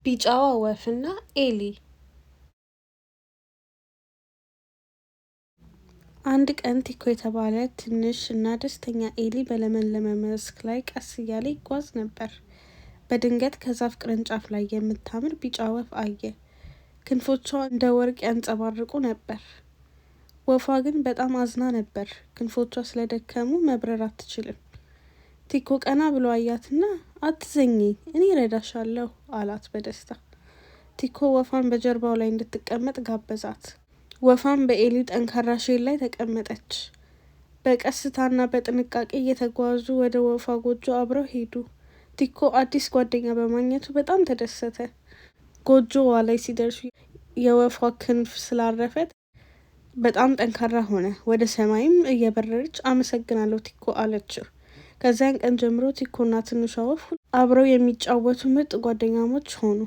ቢጫዋ ወፍና ኤሊ። አንድ ቀን ቲኮ የተባለ ትንሽ እና ደስተኛ ኤሊ በለመለመ መስክ ላይ ቀስ እያለ ይጓዝ ነበር። በድንገት ከዛፍ ቅርንጫፍ ላይ የምታምር ቢጫ ወፍ አየ። ክንፎቿ እንደ ወርቅ ያንጸባርቁ ነበር። ወፏ ግን በጣም አዝና ነበር። ክንፎቿ ስለደከሙ መብረር አትችልም። ቲኮ ቀና ብሎ አያትና አትዘኚ፣ እኔ እረዳሻለሁ አላት በደስታ። ቲኮ ወፏን በጀርባው ላይ እንድትቀመጥ ጋበዛት። ወፏን በኤሊው ጠንካራ ሼል ላይ ተቀመጠች። በቀስታና በጥንቃቄ እየተጓዙ ወደ ወፏ ጎጆ አብረው ሄዱ። ቲኮ አዲስ ጓደኛ በማግኘቱ በጣም ተደሰተ። ጎጆዋ ላይ ሲደርሱ የወፏ ክንፍ ስላረፈት በጣም ጠንካራ ሆነ። ወደ ሰማይም እየበረረች አመሰግናለሁ ቲኮ አለችው። ከዚያን ቀን ጀምሮ ቲኮና ትንሿ ወፍ አብረው የሚጫወቱ ምርጥ ጓደኛሞች ሆኑ።